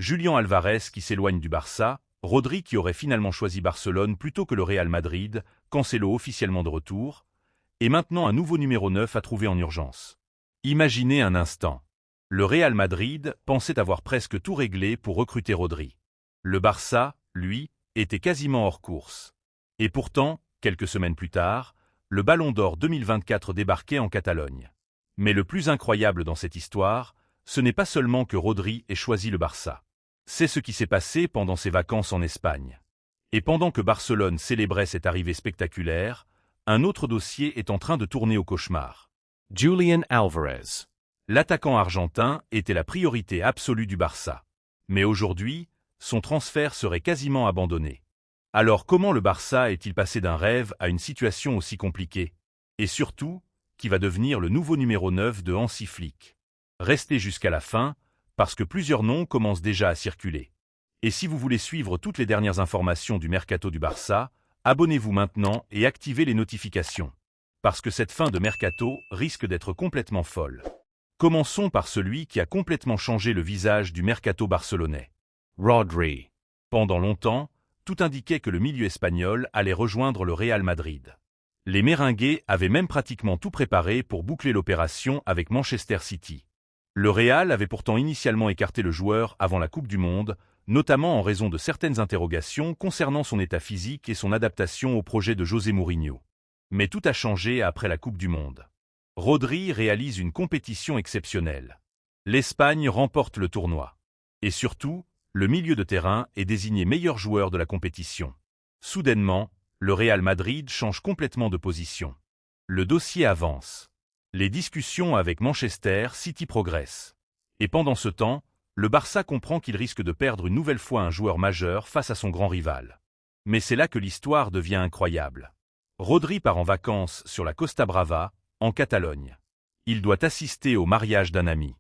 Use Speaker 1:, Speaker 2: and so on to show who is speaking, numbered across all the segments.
Speaker 1: Julián Álvarez qui s'éloigne du Barça, Rodri qui aurait finalement choisi Barcelone plutôt que le Real Madrid, Cancelo officiellement de retour, et maintenant un nouveau numéro 9 à trouver en urgence. Imaginez un instant. Le Real Madrid pensait avoir presque tout réglé pour recruter Rodri. Le Barça, lui, était quasiment hors course. Et pourtant, quelques semaines plus tard, le Ballon d'Or 2024 débarquait en Catalogne. Mais le plus incroyable dans cette histoire, ce n'est pas seulement que Rodri ait choisi le Barça. C'est ce qui s'est passé pendant ses vacances en Espagne. Et pendant que Barcelone célébrait cette arrivée spectaculaire, un autre dossier est en train de tourner au cauchemar.
Speaker 2: Julián Álvarez.
Speaker 1: L'attaquant argentin était la priorité absolue du Barça. Mais aujourd'hui, son transfert serait quasiment abandonné. Alors comment le Barça est-il passé d'un rêve à une situation aussi compliquée? Et surtout, qui va devenir le nouveau numéro 9 de Hansi Flick? Restez jusqu'à la fin, parce que plusieurs noms commencent déjà à circuler. Et si vous voulez suivre toutes les dernières informations du mercato du Barça, abonnez-vous maintenant et activez les notifications. Parce que cette fin de mercato risque d'être complètement folle. Commençons par celui qui a complètement changé le visage du mercato barcelonais.
Speaker 2: Rodri.
Speaker 1: Pendant longtemps, tout indiquait que le milieu espagnol allait rejoindre le Real Madrid. Les Merengues avaient même pratiquement tout préparé pour boucler l'opération avec Manchester City. Le Real avait pourtant initialement écarté le joueur avant la Coupe du Monde, notamment en raison de certaines interrogations concernant son état physique et son adaptation au projet de José Mourinho. Mais tout a changé après la Coupe du Monde. Rodri réalise une compétition exceptionnelle. L'Espagne remporte le tournoi. Et surtout, le milieu de terrain est désigné meilleur joueur de la compétition. Soudainement, le Real Madrid change complètement de position. Le dossier avance. Les discussions avec Manchester City progressent. Et pendant ce temps, le Barça comprend qu'il risque de perdre une nouvelle fois un joueur majeur face à son grand rival. Mais c'est là que l'histoire devient incroyable. Rodri part en vacances sur la Costa Brava, en Catalogne. Il doit assister au mariage d'un ami.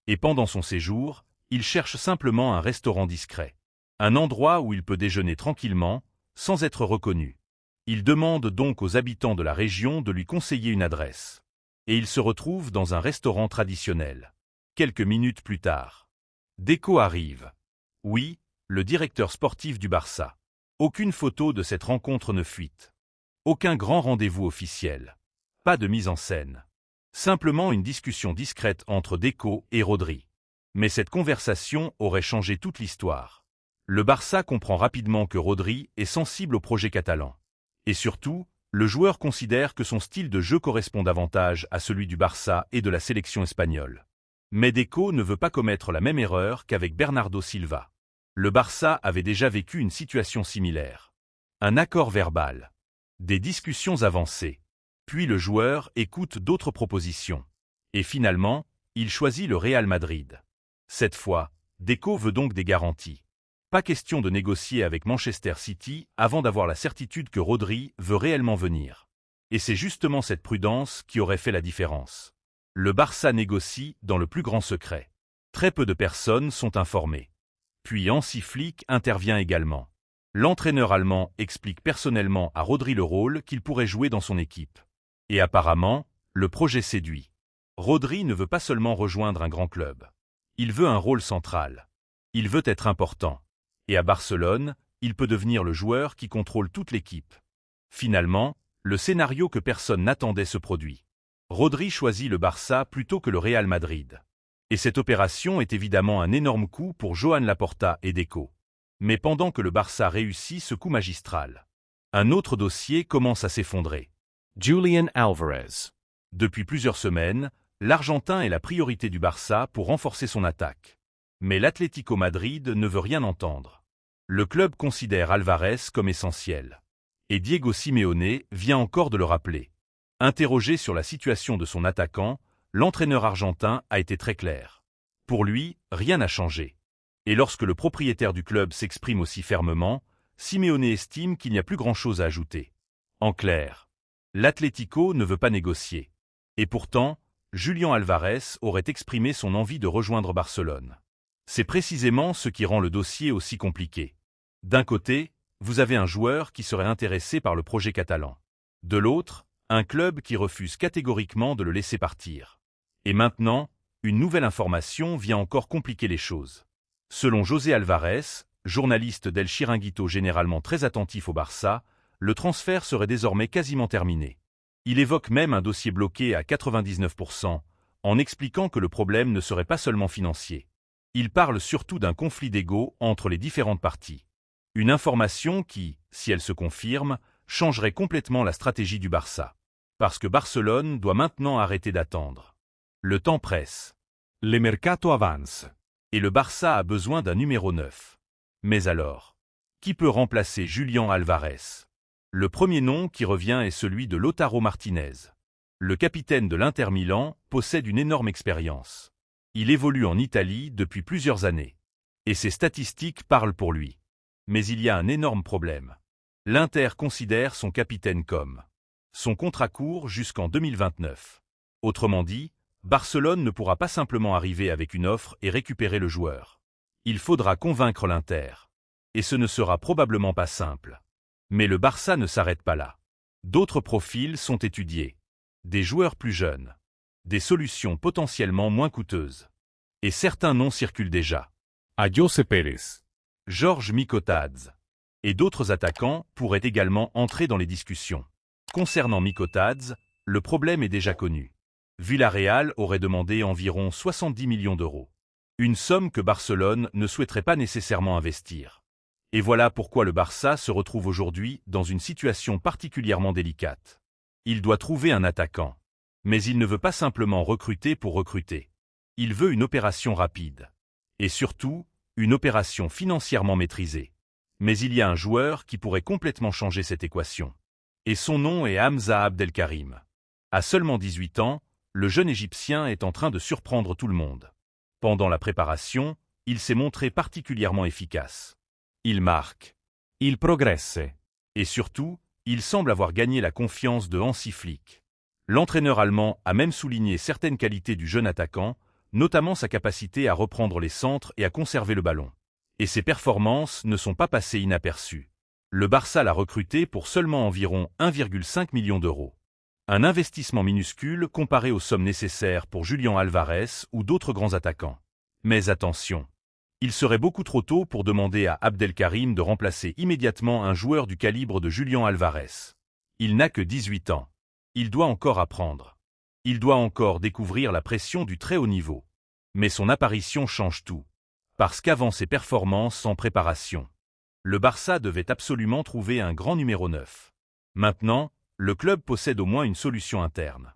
Speaker 1: Et pendant son séjour, il cherche simplement un restaurant discret. Un endroit où il peut déjeuner tranquillement, sans être reconnu. Il demande donc aux habitants de la région de lui conseiller une adresse. Et il se retrouve dans un restaurant traditionnel. Quelques minutes plus tard, Deco arrive. Oui, le directeur sportif du Barça. Aucune photo de cette rencontre ne fuite. Aucun grand rendez-vous officiel. Pas de mise en scène. Simplement une discussion discrète entre Deco et Rodri. Mais cette conversation aurait changé toute l'histoire. Le Barça comprend rapidement que Rodri est sensible au projet catalan. Et surtout, le joueur considère que son style de jeu correspond davantage à celui du Barça et de la sélection espagnole. Mais Deco ne veut pas commettre la même erreur qu'avec Bernardo Silva. Le Barça avait déjà vécu une situation similaire. Un accord verbal. Des discussions avancées. Puis le joueur écoute d'autres propositions. Et finalement, il choisit le Real Madrid. Cette fois, Deco veut donc des garanties. Pas question de négocier avec Manchester City avant d'avoir la certitude que Rodri veut réellement venir. Et c'est justement cette prudence qui aurait fait la différence. Le Barça négocie dans le plus grand secret. Très peu de personnes sont informées. Puis Hansi Flick intervient également. L'entraîneur allemand explique personnellement à Rodri le rôle qu'il pourrait jouer dans son équipe. Et apparemment, le projet séduit. Rodri ne veut pas seulement rejoindre un grand club. Il veut un rôle central. Il veut être important. Et à Barcelone, il peut devenir le joueur qui contrôle toute l'équipe. Finalement, le scénario que personne n'attendait se produit. Rodri choisit le Barça plutôt que le Real Madrid. Et cette opération est évidemment un énorme coup pour Joan Laporta et Deco. Mais pendant que le Barça réussit ce coup magistral, un autre dossier commence à s'effondrer.
Speaker 2: Julián Álvarez.
Speaker 1: Depuis plusieurs semaines, l'Argentin est la priorité du Barça pour renforcer son attaque. Mais l'Atlético Madrid ne veut rien entendre. Le club considère Álvarez comme essentiel. Et Diego Simeone vient encore de le rappeler. Interrogé sur la situation de son attaquant, l'entraîneur argentin a été très clair. Pour lui, rien n'a changé. Et lorsque le propriétaire du club s'exprime aussi fermement, Simeone estime qu'il n'y a plus grand-chose à ajouter. En clair, l'Atlético ne veut pas négocier. Et pourtant, Julián Álvarez aurait exprimé son envie de rejoindre Barcelone. C'est précisément ce qui rend le dossier aussi compliqué. D'un côté, vous avez un joueur qui serait intéressé par le projet catalan. De l'autre, un club qui refuse catégoriquement de le laisser partir. Et maintenant, une nouvelle information vient encore compliquer les choses. Selon José Alvarez, journaliste d'El Chiringuito généralement très attentif au Barça, le transfert serait désormais quasiment terminé. Il évoque même un dossier bloqué à 99%, en expliquant que le problème ne serait pas seulement financier. Il parle surtout d'un conflit d'ego entre les différentes parties. Une information qui, si elle se confirme, changerait complètement la stratégie du Barça. Parce que Barcelone doit maintenant arrêter d'attendre. Le temps presse.
Speaker 2: Le mercato avance.
Speaker 1: Et le Barça a besoin d'un numéro 9. Mais alors, qui peut remplacer Julián Alvarez? Le premier nom qui revient est celui de Lautaro Martinez. Le capitaine de l'Inter Milan possède une énorme expérience. Il évolue en Italie depuis plusieurs années. Et ses statistiques parlent pour lui. Mais il y a un énorme problème. L'Inter considère son capitaine comme son contrat court jusqu'en 2029. Autrement dit, Barcelone ne pourra pas simplement arriver avec une offre et récupérer le joueur. Il faudra convaincre l'Inter. Et ce ne sera probablement pas simple. Mais le Barça ne s'arrête pas là. D'autres profils sont étudiés. Des joueurs plus jeunes. Des solutions potentiellement moins coûteuses. Et certains noms circulent déjà.
Speaker 2: José Pérez.
Speaker 1: George Mikotadze. Et d'autres attaquants pourraient également entrer dans les discussions. Concernant Mikotadze, le problème est déjà connu. Villarreal aurait demandé environ 70 millions d'euros. Une somme que Barcelone ne souhaiterait pas nécessairement investir. Et voilà pourquoi le Barça se retrouve aujourd'hui dans une situation particulièrement délicate. Il doit trouver un attaquant. Mais il ne veut pas simplement recruter pour recruter. Il veut une opération rapide. Et surtout, une opération financièrement maîtrisée. Mais il y a un joueur qui pourrait complètement changer cette équation. Et son nom est Hamza Abdelkarim. À seulement 18 ans, le jeune Égyptien est en train de surprendre tout le monde. Pendant la préparation, il s'est montré particulièrement efficace. Il marque.
Speaker 2: Il progresse.
Speaker 1: Et surtout, il semble avoir gagné la confiance de Hansi Flick. L'entraîneur allemand a même souligné certaines qualités du jeune attaquant, notamment sa capacité à reprendre les centres et à conserver le ballon. Et ses performances ne sont pas passées inaperçues. Le Barça l'a recruté pour seulement environ 1,5 million d'euros. Un investissement minuscule comparé aux sommes nécessaires pour Julián Alvarez ou d'autres grands attaquants. Mais attention, il serait beaucoup trop tôt pour demander à Abdelkarim de remplacer immédiatement un joueur du calibre de Julián Alvarez. Il n'a que 18 ans. Il doit encore apprendre. Il doit encore découvrir la pression du très haut niveau. Mais son apparition change tout. Parce qu'avant ses performances en préparation, le Barça devait absolument trouver un grand numéro 9. Maintenant, le club possède au moins une solution interne.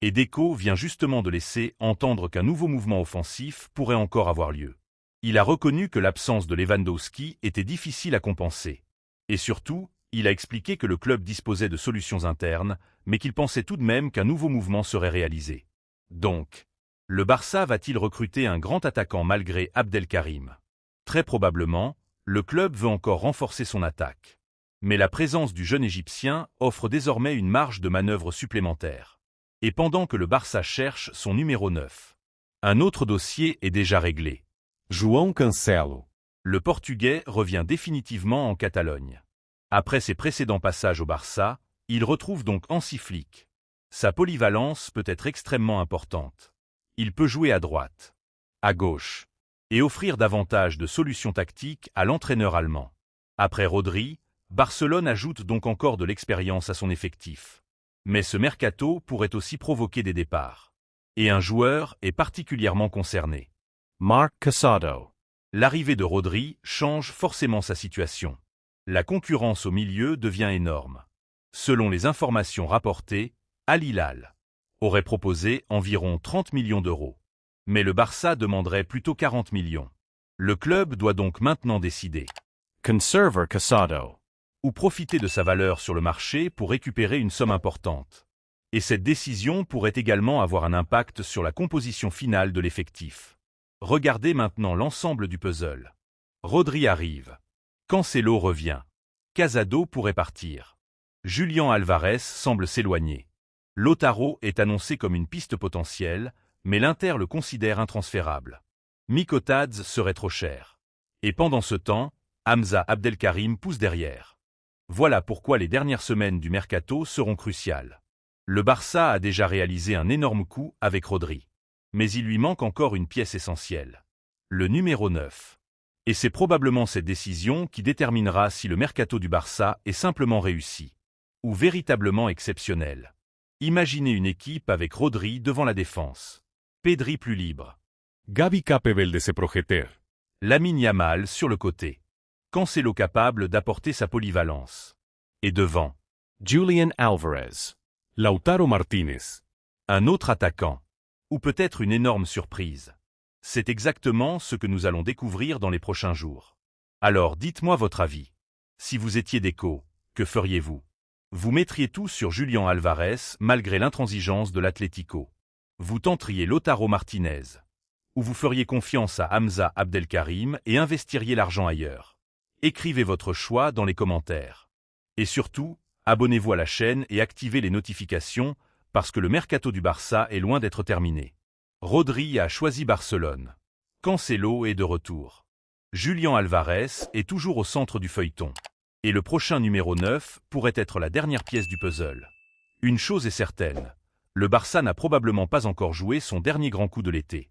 Speaker 1: Et Deco vient justement de laisser entendre qu'un nouveau mouvement offensif pourrait encore avoir lieu. Il a reconnu que l'absence de Lewandowski était difficile à compenser. Et surtout, il a expliqué que le club disposait de solutions internes, mais qu'il pensait tout de même qu'un nouveau mouvement serait réalisé. Donc, le Barça va-t-il recruter un grand attaquant malgré Abdelkarim? Très probablement, le club veut encore renforcer son attaque. Mais la présence du jeune Égyptien offre désormais une marge de manœuvre supplémentaire. Et pendant que le Barça cherche son numéro 9, un autre dossier est déjà réglé.
Speaker 2: João Cancelo.
Speaker 1: Le Portugais revient définitivement en Catalogne. Après ses précédents passages au Barça, il retrouve donc Hansi Flick. Sa polyvalence peut être extrêmement importante. Il peut jouer à droite, à gauche, et offrir davantage de solutions tactiques à l'entraîneur allemand. Après Rodri, Barcelone ajoute donc encore de l'expérience à son effectif. Mais ce mercato pourrait aussi provoquer des départs. Et un joueur est particulièrement concerné.
Speaker 2: Marc Casado.
Speaker 1: L'arrivée de Rodri change forcément sa situation. La concurrence au milieu devient énorme. Selon les informations rapportées, Al Hilal aurait proposé environ 30 millions d'euros. Mais le Barça demanderait plutôt 40 millions. Le club doit donc maintenant décider.
Speaker 2: Conserver Casado.
Speaker 1: Ou profiter de sa valeur sur le marché pour récupérer une somme importante. Et cette décision pourrait également avoir un impact sur la composition finale de l'effectif. Regardez maintenant l'ensemble du puzzle. Rodri arrive. Cancelo revient. Casado pourrait partir. Julián Alvarez semble s'éloigner. Lautaro est annoncé comme une piste potentielle, mais l'Inter le considère intransférable. Mikotadze serait trop cher. Et pendant ce temps, Hamza Abdelkarim pousse derrière. Voilà pourquoi les dernières semaines du mercato seront cruciales. Le Barça a déjà réalisé un énorme coup avec Rodri. Mais il lui manque encore une pièce essentielle. Le numéro 9. Et c'est probablement cette décision qui déterminera si le mercato du Barça est simplement réussi ou véritablement exceptionnel. Imaginez une équipe avec Rodri devant la défense, Pedri plus libre,
Speaker 2: Gavi capable de se projeter.
Speaker 1: Lamine Yamal sur le côté, Cancelo capable d'apporter sa polyvalence. Et devant,
Speaker 2: Julian Alvarez. Lautaro Martínez.
Speaker 1: un autre attaquant. Ou peut-être une énorme surprise. C'est exactement ce que nous allons découvrir dans les prochains jours. Alors dites-moi votre avis. Si vous étiez Deco, que feriez-vous? Vous mettriez tout sur Julian Alvarez malgré l'intransigeance de l'Atlético. Vous tenteriez Lautaro Martinez. Ou vous feriez confiance à Hamza Abdelkarim et investiriez l'argent ailleurs. Écrivez votre choix dans les commentaires. Et surtout, abonnez-vous à la chaîne et activez les notifications parce que le mercato du Barça est loin d'être terminé. Rodri a choisi Barcelone. Cancelo est de retour. Julian Alvarez est toujours au centre du feuilleton. Et le prochain numéro 9 pourrait être la dernière pièce du puzzle. Une chose est certaine, le Barça n'a probablement pas encore joué son dernier grand coup de l'été.